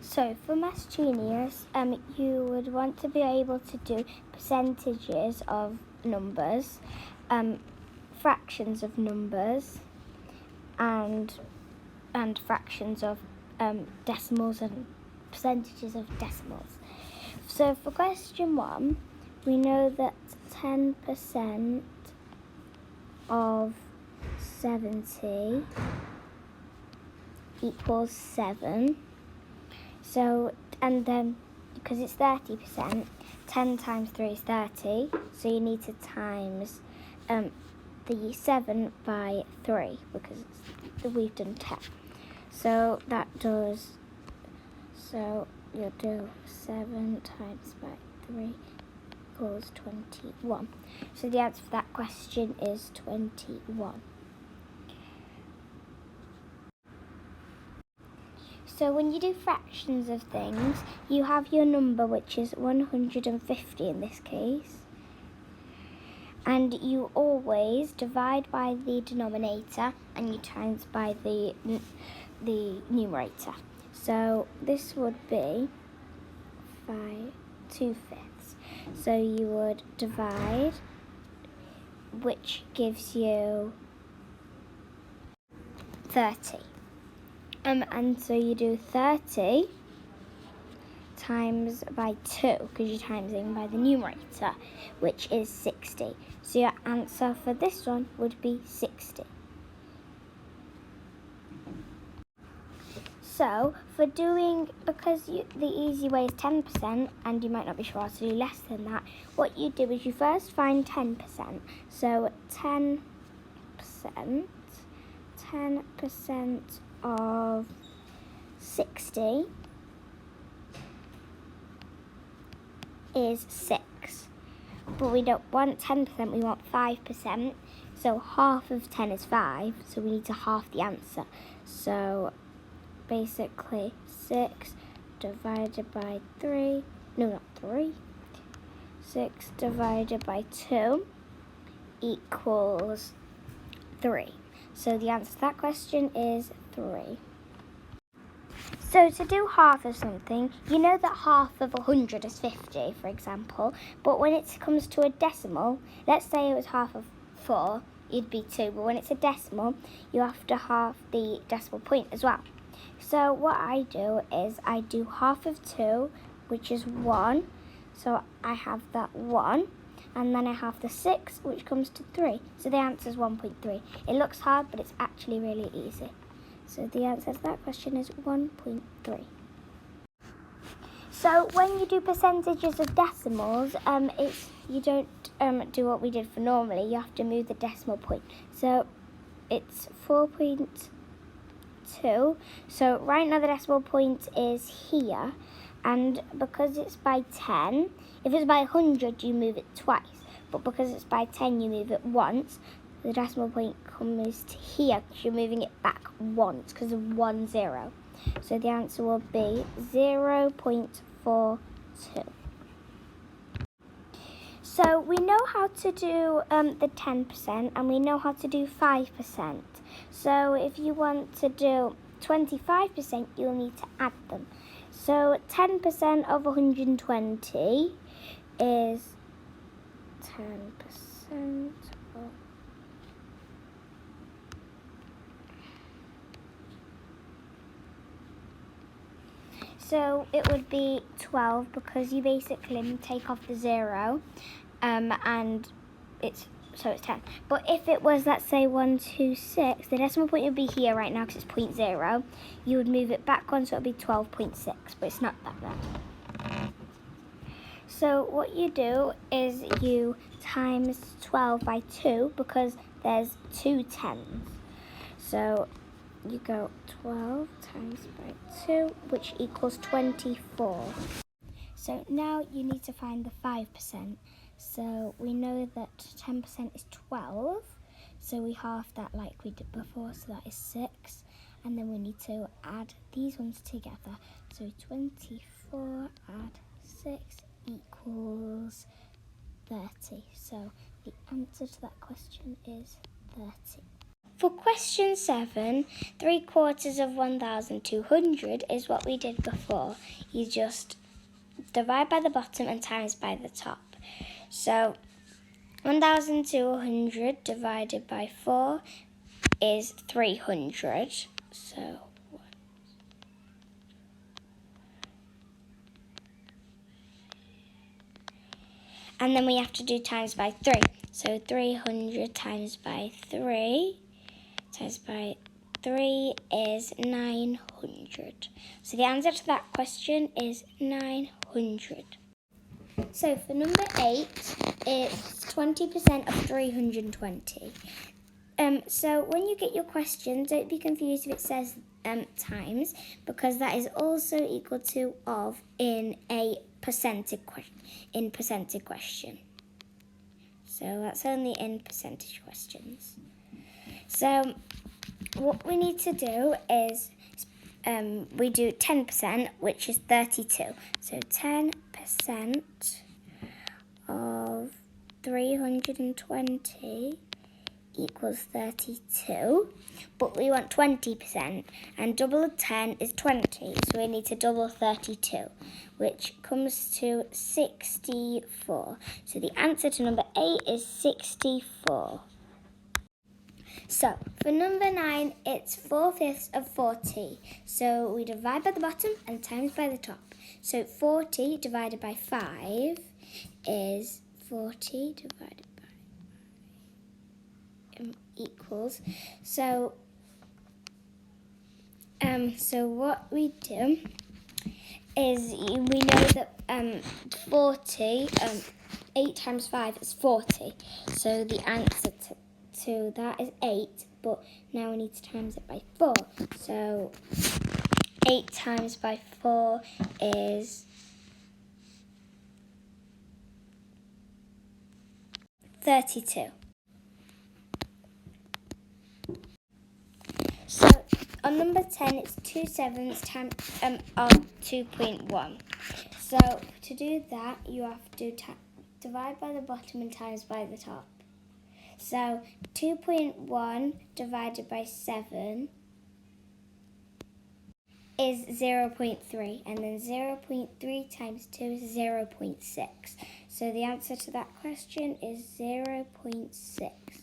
So for Maths Genius, you would want to be able to do percentages of numbers, fractions of numbers, and fractions of decimals and percentages of decimals. So for question 1, we know that 10% of 70 equals 7. So, and then because it's 30%, 10 times 3 is 30. So you need to times the 7 by 3 because we've done 10. So that does, so you'll do 7 times by 3 equals 21. So the answer for that question is 21. So when you do fractions of things, you have your number, which is 150 in this case. And you always divide by the denominator and you times by the numerator. So this would be 2/5. So you would divide, which gives you 30. And so you do 30 times by 2, because you're timesing by the numerator, which is 60. So your answer for this one would be 60. So for doing, because the easy way is 10%, and you might not be sure how to do less than that, what you do is you first find 10%. So 10% of 60 is 6. But we don't want 10%, we want 5%. So half of 10 is 5, so we need to half the answer. So basically 6 divided by 3, no, not 3. 6 divided by 2 equals 3. So the answer to that question is 3. So to do half of something, you know that half of 100 is 50, for example, but when it comes to a decimal, let's say it was half of 4, it'd be 2, but when it's a decimal, you have to half the decimal point as well. So what I do is I do half of 2, which is 1, so I have that 1, and then I have the 6, which comes to 3. So the answer is 1.3. It looks hard, but it's actually really easy. So the answer to that question is 1.3. So when you do percentages of decimals, you don't do what we did for normally. You have to move the decimal point. So it's 4.2. So right now the decimal point is here. And because it's by 10, if it's by 100, you move it twice. But because it's by 10, you move it once. The decimal point comes to here because you're moving it back once because of 1 0. So the answer will be 0.42. So we know how to do the 10% and we know how to do 5%. So if you want to do 25%, you'll need to add them. So 10% of 120 is 10% of... So it would be 12 because you basically take off the 0 and it's 10. But if it was, let's say, 126, the decimal point would be here right now because it's 0.0. You would move it back one, so it would be 12.6, but it's not that bad. So what you do is you times 12 by 2 because there's 2 10s. So you go 12 times by 2, which equals 24. So now you need to find the 5%. So we know that 10% is 12. So we half that like we did before, so that is 6. And then we need to add these ones together. So 24 add 6 equals 30. So the answer to that question is 30. For question 7, 3/4 of 1,200 is what we did before. You just divide by the bottom and times by the top. So 1,200 divided by 4 is 300. So and then we have to do times by 3. So 300 times by 3 times by 3 is 900. So the answer to that question is 900. So for number 8, it's 20% of 320. So when you get your question, don't be confused if it says times, because that is also equal to of in a percentage question. So that's only in percentage questions. So what we need to do is we do 10%, which is 32. So 10% of 320 equals 32, but we want 20%, and double of 10 is 20, so we need to double 32, which comes to 64. So the answer to number 8 is 64. So for number 9, it's 4/5 of 40. So we divide by the bottom and times by the top. So 40 divided by 5 is 40 divided by equals. So what we do is we know that 40, 8 times 5 is 40. So the answer to that is 8, but now we need to times it by 4. So 8 times by 4 is 32. So on number 10, it's 2/7 times of 2.1. So to do that, you have to divide by the bottom and times by the top. So 2.1 divided by 7 is 0.3, and then 0.3 times 2 is 0.6. So the answer to that question is 0.6.